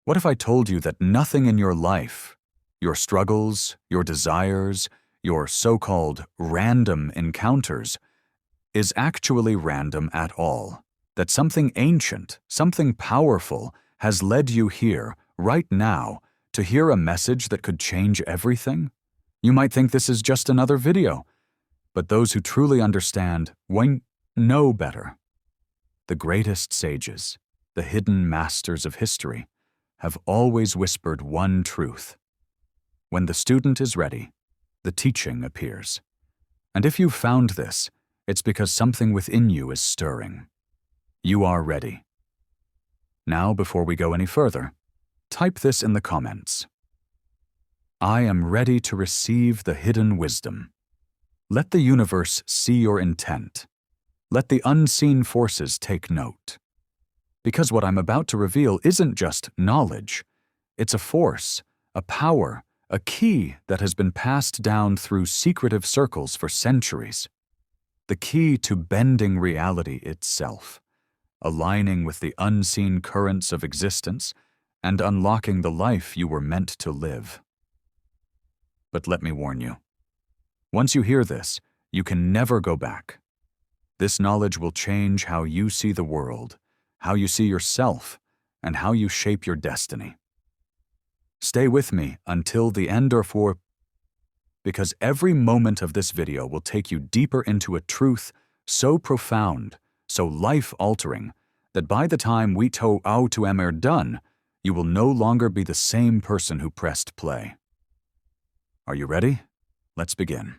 What if I told you that nothing in your life, your struggles, your desires, your so-called random encounters, is actually random at all? That something ancient, something powerful, has led you here, right now, to hear a message that could change everything? You might think this is just another video, but those who truly understand know better. The greatest sages, the hidden masters of history, have always whispered one truth. When the student is ready, the teaching appears. And if you've found this, it's because something within you is stirring. You are ready. Now, before we go any further, type this in the comments. I am ready to receive the hidden wisdom. Let the universe see your intent. Let the unseen forces take note. Because what I'm about to reveal isn't just knowledge. It's a force, a power, a key that has been passed down through secretive circles for centuries. The key to bending reality itself, aligning with the unseen currents of existence, and unlocking the life you were meant to live. But let me warn you. Once you hear this, you can never go back. This knowledge will change how you see the world, how you see yourself, and how you shape your destiny. Stay with me until the end because every moment of this video will take you deeper into a truth so profound, so life-altering, that by the time we are done, you will no longer be the same person who pressed play. Are you ready? Let's begin.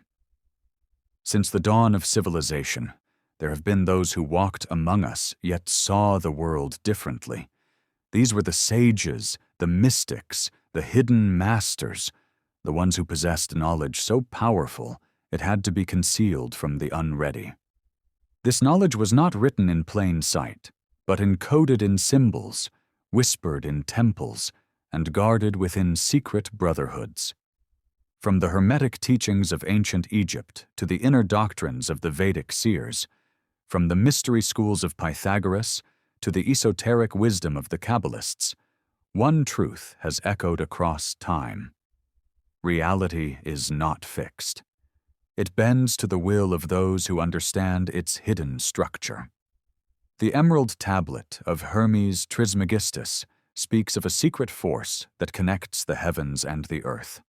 Since the dawn of civilization, there have been those who walked among us, yet saw the world differently. These were the sages, the mystics, the hidden masters, the ones who possessed knowledge so powerful it had to be concealed from the unready. This knowledge was not written in plain sight, but encoded in symbols, whispered in temples, and guarded within secret brotherhoods. From the hermetic teachings of ancient Egypt to the inner doctrines of the Vedic seers, from the mystery schools of Pythagoras to the esoteric wisdom of the Kabbalists, one truth has echoed across time. Reality is not fixed. It bends to the will of those who understand its hidden structure. The Emerald Tablet of Hermes Trismegistus speaks of a secret force that connects the heavens and the earth.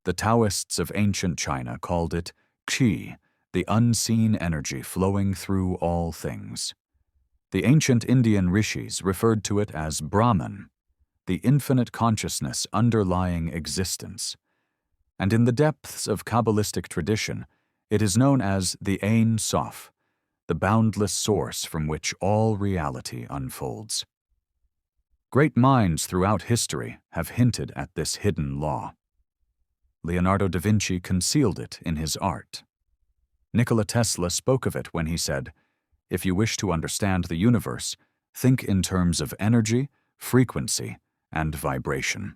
The Taoists of ancient China called it Qi, the unseen energy flowing through all things. The ancient Indian rishis referred to it as Brahman, the infinite consciousness underlying existence. And in the depths of Kabbalistic tradition, it is known as the Ein Sof, the boundless source from which all reality unfolds. Great minds throughout history have hinted at this hidden law. Leonardo da Vinci concealed it in his art. Nikola Tesla spoke of it when he said, "If you wish to understand the universe, think in terms of energy, frequency, and vibration."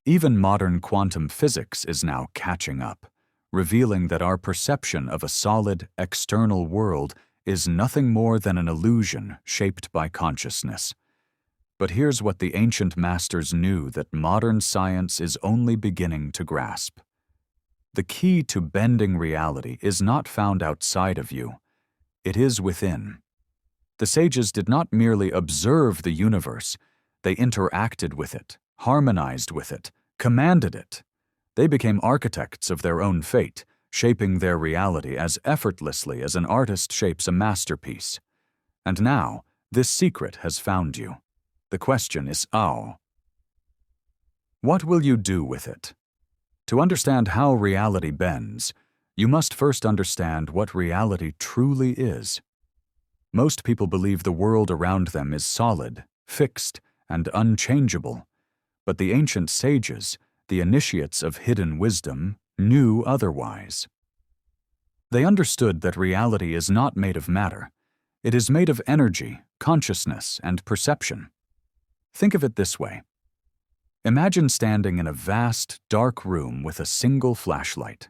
Even modern quantum physics is now catching up, revealing that our perception of a solid, external world is nothing more than an illusion shaped by consciousness. But here's what the ancient masters knew that modern science is only beginning to grasp. The key to bending reality is not found outside of you. It is within. The sages did not merely observe the universe, they interacted with it, harmonized with it, commanded it. They became architects of their own fate, shaping their reality as effortlessly as an artist shapes a masterpiece. And now, this secret has found you. The question is, what will you do with it? To understand how reality bends, you must first understand what reality truly is. Most people believe the world around them is solid, fixed, and unchangeable, but the ancient sages, the initiates of hidden wisdom, knew otherwise. They understood that reality is not made of matter. It is made of energy, consciousness, and perception. Think of it this way. Imagine standing in a vast, dark room with a single flashlight.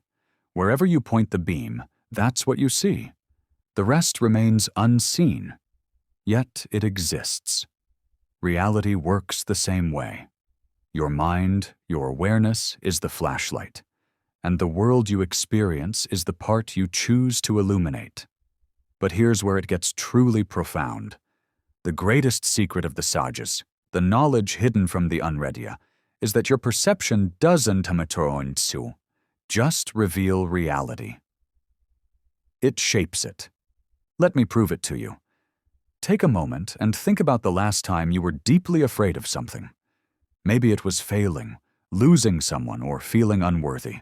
Wherever you point the beam, that's what you see. The rest remains unseen. Yet it exists. Reality works the same way. Your mind, your awareness, is the flashlight, and the world you experience is the part you choose to illuminate. But here's where it gets truly profound. The greatest secret of the sages, the knowledge hidden from the unredia, is that your perception doesn't just reveal reality. It shapes it. Let me prove it to you. Take a moment and think about the last time you were deeply afraid of something. Maybe it was failing, losing someone, or feeling unworthy.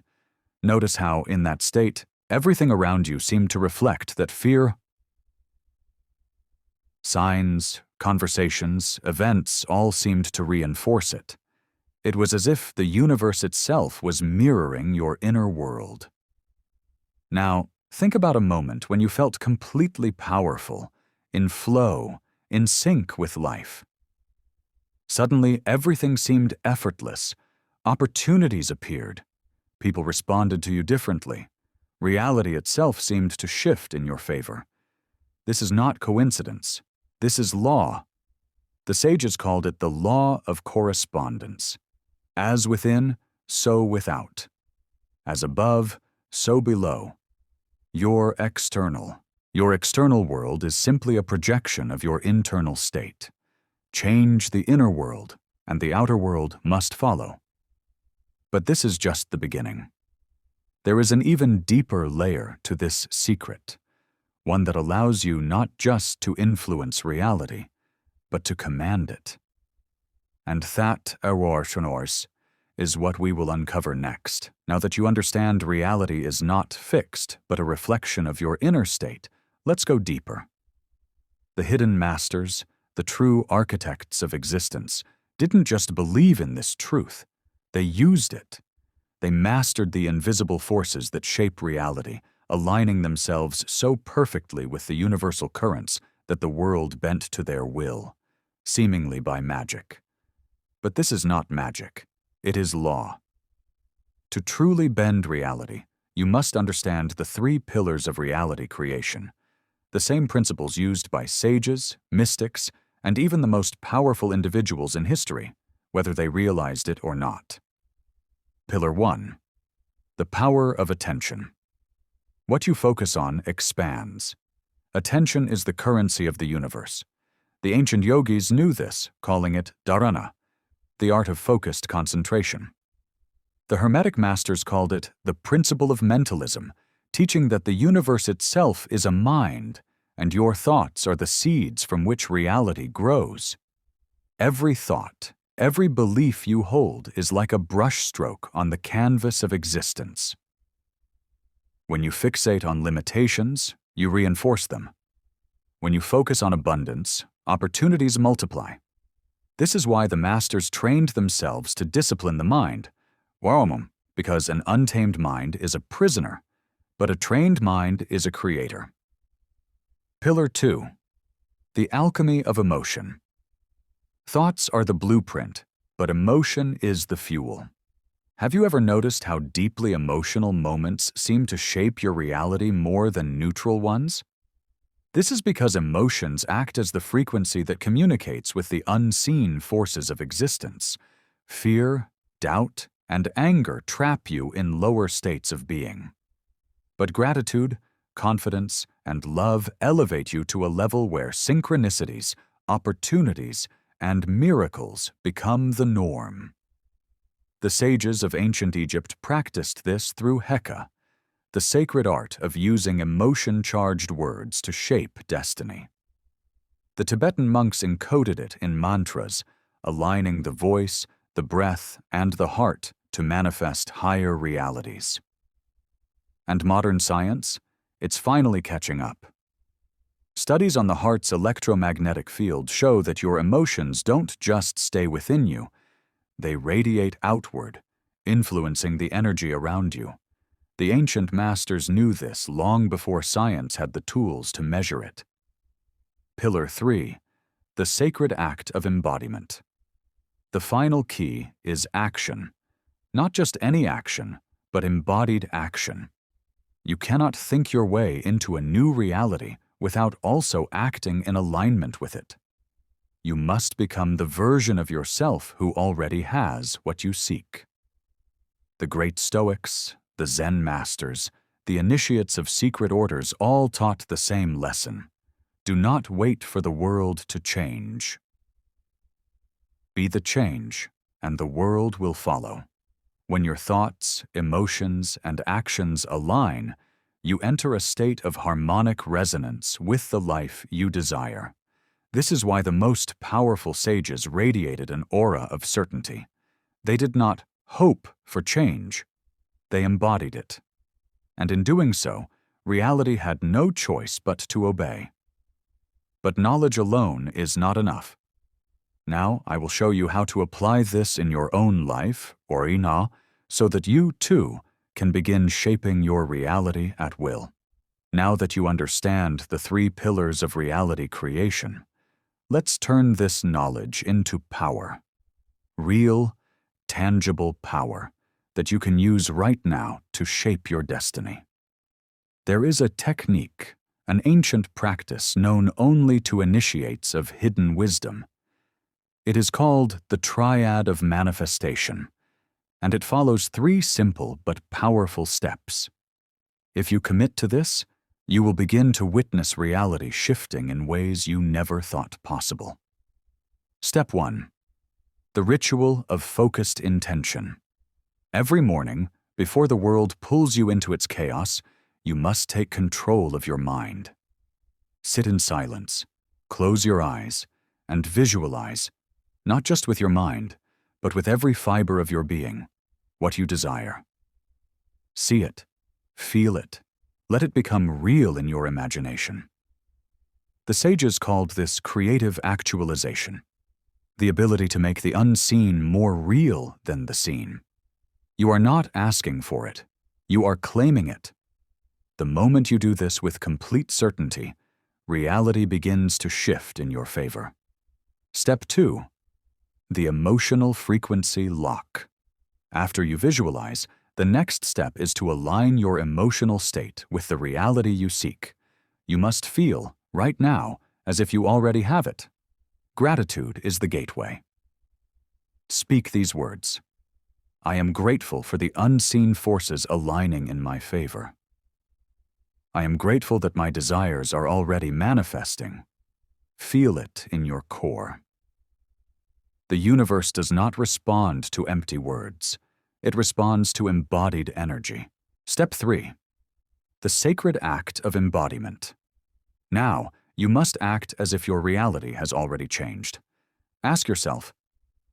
Notice how, in that state, everything around you seemed to reflect that fear. Signs, conversations, events all seemed to reinforce it. It was as if the universe itself was mirroring your inner world. Now, think about a moment when you felt completely powerful, in flow, in sync with life. Suddenly, everything seemed effortless. Opportunities appeared. People responded to you differently. Reality itself seemed to shift in your favor. This is not coincidence. This is law. The sages called it the law of correspondence. As within, so without. As above, so below. Your external world is simply a projection of your internal state. Change the inner world, and the outer world must follow. But this is just the beginning. There is an even deeper layer to this secret, one that allows you not just to influence reality, but to command it. And that, awareness, is what we will uncover next. Now that you understand reality is not fixed, but a reflection of your inner state, let's go deeper. The hidden masters, the true architects of existence, didn't just believe in this truth. They used it. They mastered the invisible forces that shape reality, aligning themselves so perfectly with the universal currents that the world bent to their will, seemingly by magic. But this is not magic. It is law. To truly bend reality, you must understand the three pillars of reality creation, the same principles used by sages, mystics, and even the most powerful individuals in history, whether they realized it or not. Pillar 1. The power of attention. What you focus on expands. Attention is the currency of the universe. The ancient yogis knew this, calling it dharana, the art of focused concentration. The Hermetic masters called it the principle of mentalism, teaching that the universe itself is a mind, and your thoughts are the seeds from which reality grows. Every thought, every belief you hold is like a brushstroke on the canvas of existence. When you fixate on limitations, you reinforce them. When you focus on abundance, opportunities multiply. This is why the masters trained themselves to discipline the mind, because an untamed mind is a prisoner, but a trained mind is a creator. Pillar 2. The alchemy of emotion. Thoughts are the blueprint, but emotion is the fuel. Have you ever noticed how deeply emotional moments seem to shape your reality more than neutral ones? This is because emotions act as the frequency that communicates with the unseen forces of existence. Fear, doubt, and anger trap you in lower states of being. But gratitude, confidence, and love elevate you to a level where synchronicities, opportunities, and miracles become the norm. The sages of ancient Egypt practiced this through Heka, the sacred art of using emotion-charged words to shape destiny. The Tibetan monks encoded it in mantras, aligning the voice, the breath, and the heart to manifest higher realities. And modern science? It's finally catching up. Studies on the heart's electromagnetic field show that your emotions don't just stay within you, they radiate outward, influencing the energy around you. The ancient masters knew this long before science had the tools to measure it. Pillar 3. The sacred act of embodiment. The final key is action. Not just any action, but embodied action. You cannot think your way into a new reality without also acting in alignment with it. You must become the version of yourself who already has what you seek. The great Stoics, the Zen masters, the initiates of secret orders all taught the same lesson. Do not wait for the world to change. Be the change, and the world will follow. When your thoughts, emotions, and actions align, you enter a state of harmonic resonance with the life you desire. This is why the most powerful sages radiated an aura of certainty. They did not hope for change. They embodied it. And in doing so, reality had no choice but to obey. But knowledge alone is not enough. Now I will show you how to apply this in your own life, or ina, so that you, too, can begin shaping your reality at will. Now that you understand the 3 pillars of reality creation, let's turn this knowledge into power. Real, tangible power that you can use right now to shape your destiny. There is a technique, an ancient practice known only to initiates of hidden wisdom. It is called the triad of manifestation, and it follows 3 simple but powerful steps. If you commit to this, you will begin to witness reality shifting in ways you never thought possible. Step 1. The ritual of focused intention. Every morning, before the world pulls you into its chaos, you must take control of your mind. Sit in silence, close your eyes, and visualize, not just with your mind, but with every fiber of your being, what you desire. See it, feel it, let it become real in your imagination. The sages called this creative actualization, the ability to make the unseen more real than the seen. You are not asking for it, you are claiming it. The moment you do this with complete certainty, reality begins to shift in your favor. Step 2. The emotional frequency lock. After you visualize, the next step is to align your emotional state with the reality you seek. You must feel, right now, as if you already have it. Gratitude is the gateway. Speak these words. I am grateful for the unseen forces aligning in my favor. I am grateful that my desires are already manifesting. Feel it in your core. The universe does not respond to empty words. It responds to embodied energy. Step 3. The sacred act of embodiment. Now, you must act as if your reality has already changed. Ask yourself,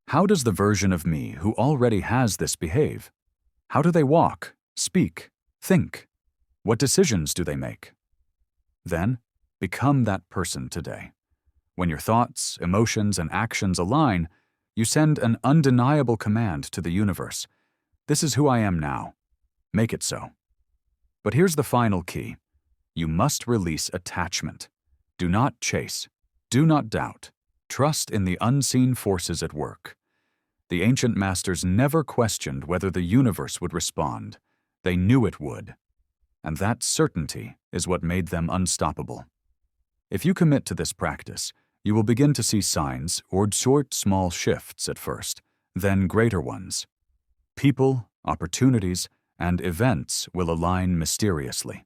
how does the version of me who already has this behave? How do they walk, speak, think? What decisions do they make? Then, become that person today. When your thoughts, emotions, and actions align, you send an undeniable command to the universe. This is who I am now. Make it so. But here's the final key. You must release attachment. Do not chase. Do not doubt. Trust in the unseen forces at work. The ancient masters never questioned whether the universe would respond. They knew it would. And that certainty is what made them unstoppable. If you commit to this practice, you will begin to see signs or short, small shifts at first, then greater ones. People, opportunities, and events will align mysteriously.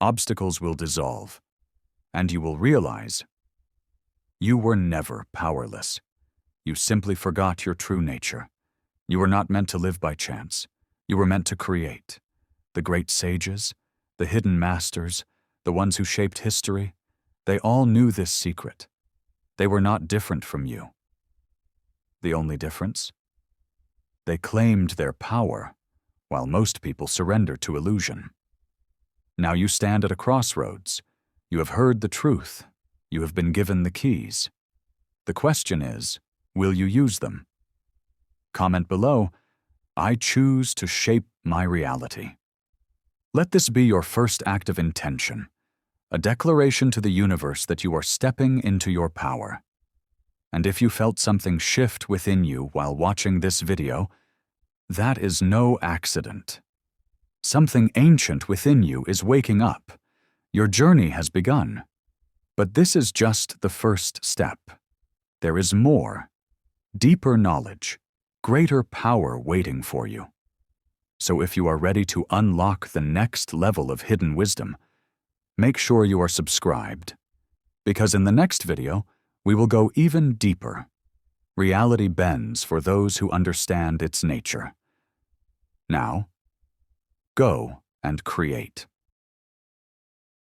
Obstacles will dissolve. And you will realize you were never powerless. You simply forgot your true nature. You were not meant to live by chance. You were meant to create. The great sages, the hidden masters, the ones who shaped history, they all knew this secret. They were not different from you. The only difference? They claimed their power, while most people surrendered to illusion. Now you stand at a crossroads. You have heard the truth. You have been given the keys. The question is, will you use them? Comment below, I choose to shape my reality. Let this be your first act of intention, a declaration to the universe that you are stepping into your power. And if you felt something shift within you while watching this video, that is no accident. Something ancient within you is waking up. Your journey has begun. But this is just the first step. there is more, deeper knowledge, greater power waiting for you. So if you are ready to unlock the next level of hidden wisdom, make sure you are subscribed, because in the next video, we will go even deeper. Reality bends for those who understand its nature. Now, go and create.